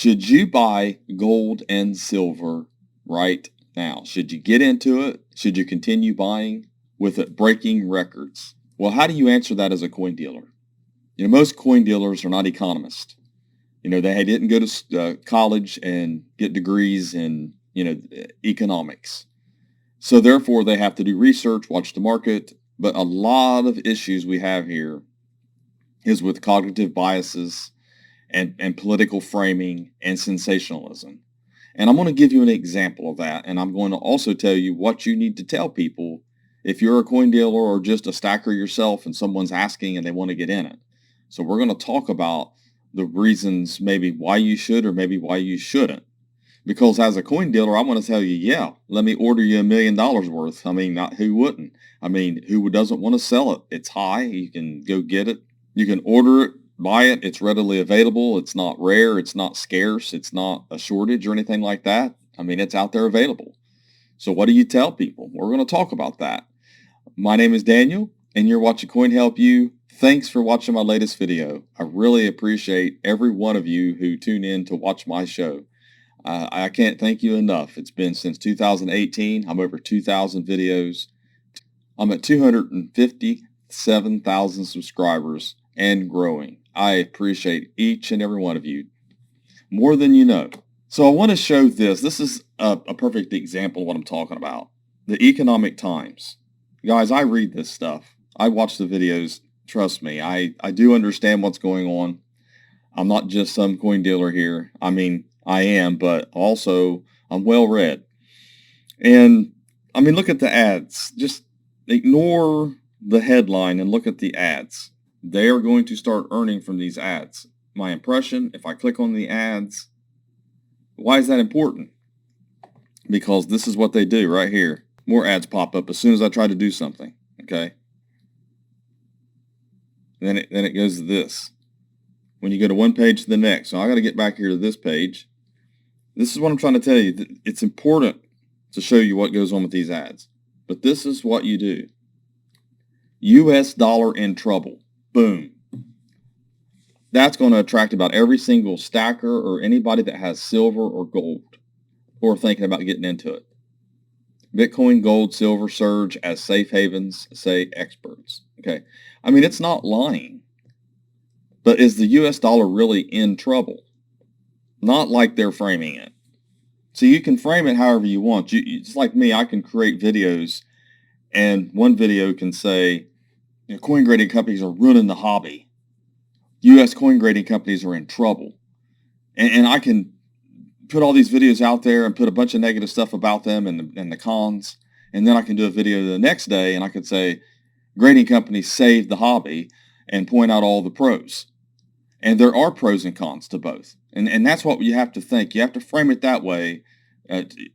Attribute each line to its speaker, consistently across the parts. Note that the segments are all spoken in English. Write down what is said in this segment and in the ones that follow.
Speaker 1: Should you buy gold and silver right now? Should you get into it? Should you continue buying with it breaking records? Well, how do you answer that as a coin dealer? Most coin dealers are not economists. They didn't go to college and get degrees in, economics. So therefore, they have to do research, watch the market. But a lot of issues we have here is with cognitive biases and political framing and sensationalism. And I'm going to give you an example of that. And I'm going to also tell you what you need to tell people if you're a coin dealer or just a stacker yourself and someone's asking and they want to get in it. So we're going to talk about the reasons maybe why you should or maybe why you shouldn't. Because as a coin dealer, I want to tell you, yeah, let me order you $1 million worth. I mean, who wouldn't? I mean, who doesn't want to sell it? It's high. You can go get it. You can order it, buy it. It's readily available. It's not rare. It's not scarce. It's not a shortage or anything like that. I mean, it's out there available. So what do you tell people? We're going to talk about that. My name is Daniel, and you're watching Coin Help You. Thanks for watching my latest video. I really appreciate every one of you who tune in to watch my show. I can't thank you enough. It's been since 2018. I'm over 2,000 videos. I'm at 257,000 subscribers and growing. I appreciate each and every one of you more than you know. So I want to show this. This is a perfect example of what I'm talking about. The Economic Times. Guys, I read this stuff. I watch the videos. Trust me, I do understand what's going on. I'm not just some coin dealer here. I mean, I am, but also I'm well read. And I mean, look at the ads. Just ignore the headline and look at the ads. They are going to start earning from these ads. My impression, if I click on the ads, why is that important? Because this is what they do right here. More ads pop up as soon as I try to do something, okay? Then it goes to this. When you go to one page to the next. So I got to get back here to this page. This is what I'm trying to tell you. It's important to show you what goes on with these ads. But this is what you do. US dollar in trouble. Boom. That's going to attract about every single stacker or anybody that has silver or gold or thinking about getting into it. Bitcoin, gold, silver surge as safe havens, say experts. Okay. I mean, it's not lying. But is the US dollar really in trouble? Not like they're framing it. So you can frame it however you want. Just like me, I can create videos, and one video can say, coin grading companies are ruining the hobby. U.S. coin grading companies are in trouble. And I can put all these videos out there and put a bunch of negative stuff about them and the cons. And then I can do a video the next day, and I could say, grading companies saved the hobby, and point out all the pros. And there are pros and cons to both. And that's what you have to think. You have to frame it that way.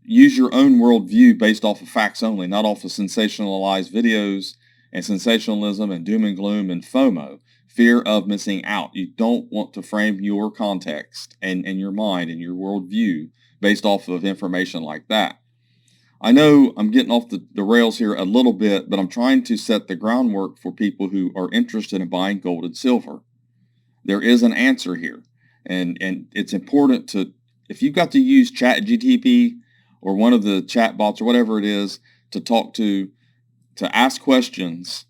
Speaker 1: Use your own worldview based off of facts only, not off of sensationalized videos and sensationalism and doom and gloom and FOMO, fear of missing out. You don't want to frame your context and your mind and your worldview based off of information like that. I know I'm getting off the rails here a little bit, but I'm trying to set the groundwork for people who are interested in buying gold and silver. There is an answer here. And it's important to, if you've got to use ChatGPT or one of the chat bots or whatever it is to talk to ask questions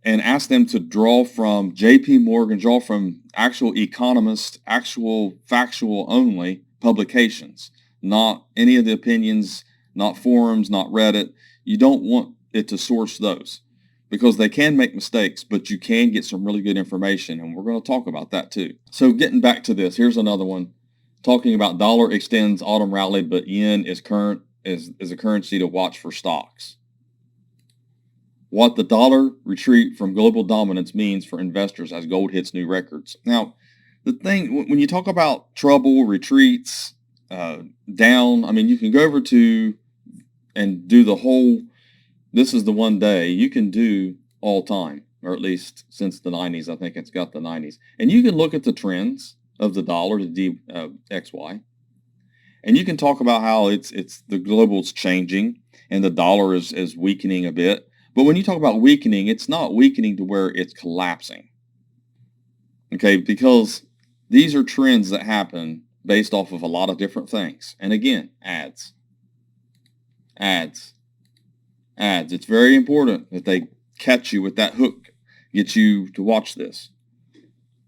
Speaker 1: and ask them to draw from JP Morgan, draw from actual economists, actual factual only publications, not any of the opinions, not forums, not Reddit. You don't want it to source those, because they can make mistakes, but you can get some really good information, and we're going to talk about that too. So getting back to this, here's another one talking about dollar extends autumn rally, but yen is a currency to watch for stocks. What the dollar retreat from global dominance means for investors as gold hits new records. Now, the thing, when you talk about trouble, retreats, down, I mean, you can go over to and do the whole, this is the one day you can do all time, or at least since the 90s. I think it's got the 90s. And you can look at the trends of the dollar to DXY. And you can talk about how it's the global's changing and the dollar is weakening a bit. But when you talk about weakening, it's not weakening to where it's collapsing. Okay, because these are trends that happen based off of a lot of different things. And again, ads, ads, ads. It's very important that they catch you with that hook, get you to watch this.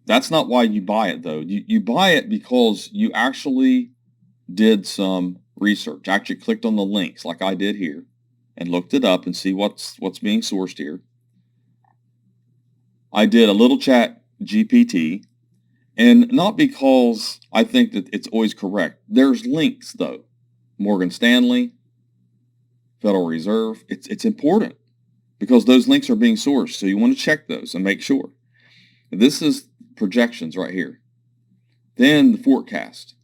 Speaker 1: That's not why you buy it, though. You buy it because you actually did some research, actually clicked on the links like I did here and looked it up and see what's being sourced here. I did a little chat GPT, and not because I think that it's always correct. There's links, though. Morgan Stanley, Federal Reserve. It's important because those links are being sourced, so you want to check those and make sure. This is projections right here. Then the forecast.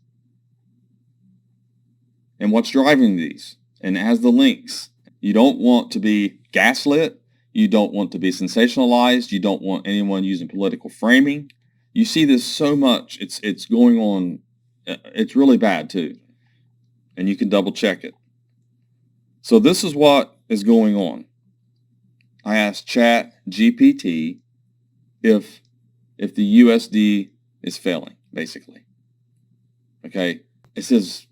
Speaker 1: And what's driving these? And it has the links. You don't want to be gaslit. You don't want to be sensationalized. You don't want anyone using political framing. You see this so much. It's going on. It's really bad too. And you can double check it. So this is what is going on. I asked Chat GPT if the USD is failing, basically. Okay? It says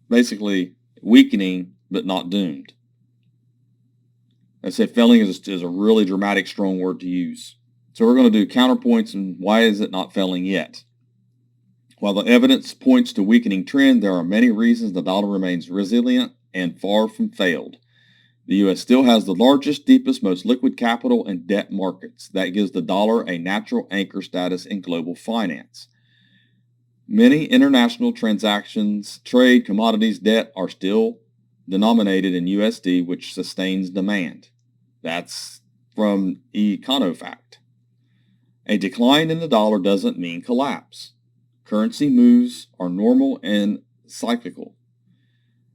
Speaker 1: basically weakening but not doomed. I say failing is a really dramatic, strong word to use. So we're going to do counterpoints and why is it not failing yet? While the evidence points to weakening trend, there are many reasons the dollar remains resilient and far from failed. The U.S. still has the largest, deepest, most liquid capital and debt markets. That gives the dollar a natural anchor status in global finance. Many international transactions, trade, commodities, debt are still denominated in USD, which sustains demand. That's from Econofact. A decline in the dollar doesn't mean collapse. Currency moves are normal and cyclical.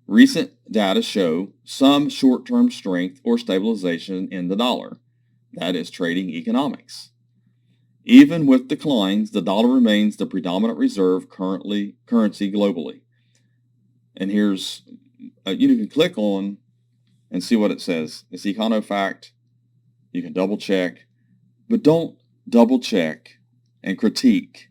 Speaker 1: Recent data show some short-term strength or stabilization in the dollar. That is trading economics. Even with declines, the dollar remains the predominant reserve currency globally. And here's, you can click on and see what it says. It's Econofact. You can double check, but don't double check and critique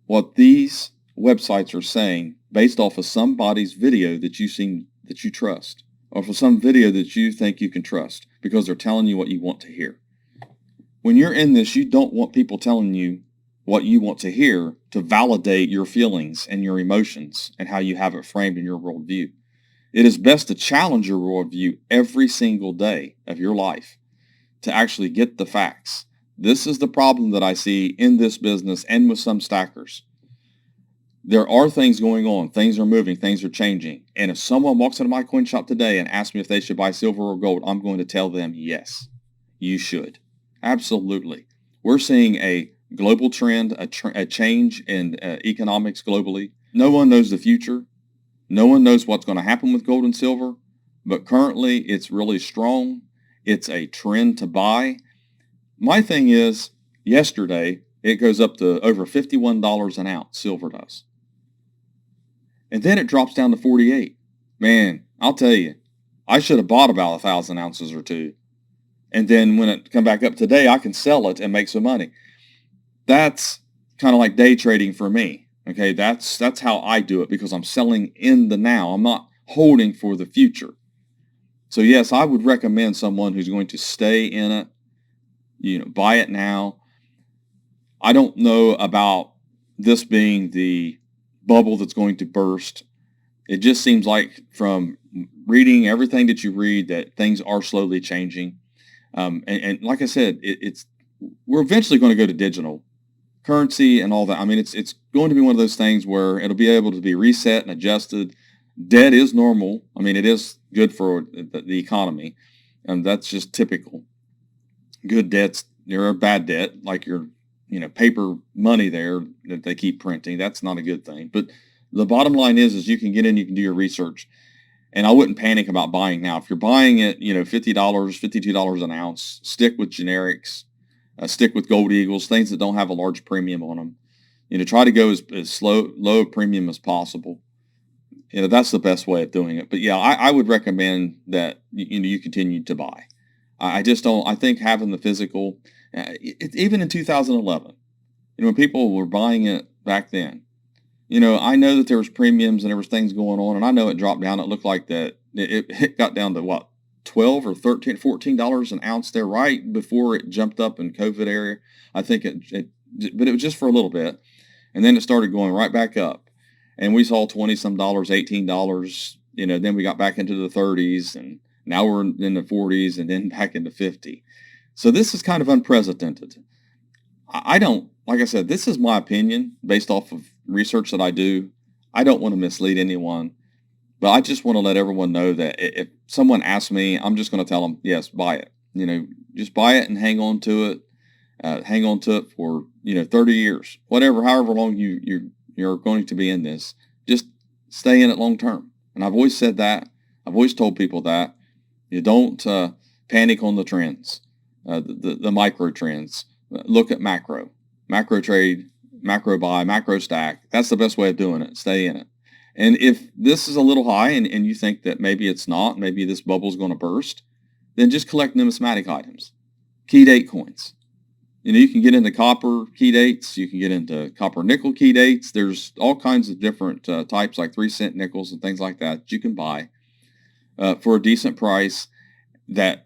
Speaker 1: what these websites are saying based off of somebody's video that you trust, or for some video that you think you can trust because they're telling you what you want to hear. When you're in this, you don't want people telling you what you want to hear to validate your feelings and your emotions and how you have it framed in your worldview. It is best to challenge your worldview every single day of your life to actually get the facts. This is the problem that I see in this business and with some stackers. There are things going on. Things are moving. Things are changing. And if someone walks into my coin shop today and asks me if they should buy silver or gold, I'm going to tell them, yes, you should. Absolutely. We're seeing a global trend, a change in economics globally. No one knows the future. No one knows what's going to happen with gold and silver. But currently, it's really strong. It's a trend to buy. My thing is, yesterday, it goes up to over $51 an ounce, silver does. And then it drops down to 48. Man, I'll tell you, I should have bought about 1,000 ounces or two. And then when it come back up today, I can sell it and make some money. That's kind of like day trading for me. Okay, that's how I do it because I'm selling in the now. I'm not holding for the future. So yes, I would recommend someone who's going to stay in it, buy it now. I don't know about this being the bubble that's going to burst. It just seems like from reading everything that you read that things are slowly changing. And like I said, we're eventually going to go to digital currency and all that. I mean, it's going to be one of those things where it'll be able to be reset and adjusted. Debt is normal. I mean, it is good for the economy, and that's just typical. Good debts, there are bad debt, like your paper money there that they keep printing. That's not a good thing. But the bottom line is you can get in, you can do your research. And I wouldn't panic about buying now. If you're buying it, $50, $52 an ounce, stick with generics, stick with Gold Eagles, things that don't have a large premium on them. Try to go as low a premium as possible. That's the best way of doing it. But yeah, I would recommend that you continue to buy. I just don't. I think having the physical, even in 2011, when people were buying it back then, I know that there was premiums and there was things going on, and I know it dropped down. It looked like that it got down to what, 12 or 13, $14 an ounce there right before it jumped up in COVID area. I think but it was just for a little bit, and then it started going right back up, and we saw 20 some dollars, $18. Then we got back into the 30s, and now we're in the 40s, and then back into 50. So this is kind of unprecedented. I don't, like I said, this is my opinion based off of research that I do. I don't want to mislead anyone, but I just want to let everyone know that if someone asks me, I'm just going to tell them, yes, buy it. Just buy it and hang on to it. Hang on to it for 30 years, whatever, however long you're going to be in this. Just stay in it long term. And I've always said that. I've always told people that. You don't panic on the trends, the micro trends. Look at macro trade, macro buy, macro stack. That's the best way of doing it. Stay in it. And if this is a little high and you think that maybe it's not, maybe this bubble is going to burst, then just collect numismatic items, key date coins. You can get into copper key dates. You can get into copper nickel key dates. There's all kinds of different types, like 3-cent nickels and things like that you can buy for a decent price that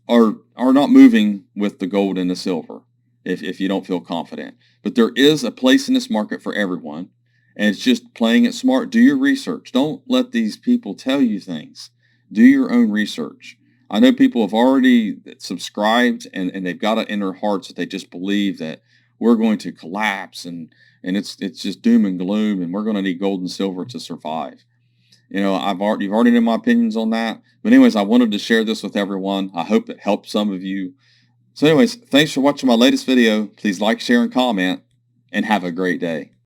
Speaker 1: are not moving with the gold and the silver if you don't feel confident. But there is a place in this market for everyone, and it's just playing it smart. Do your research. Don't let these people tell you things. Do your own research. I know people have already subscribed, and they've got it in their hearts that they just believe that we're going to collapse, and it's just doom and gloom, and we're going to need gold and silver to survive. You've already known my opinions on that. But anyways, I wanted to share this with everyone. I hope it helped some of you. So anyways, thanks for watching my latest video. Please like, share, and comment, and have a great day.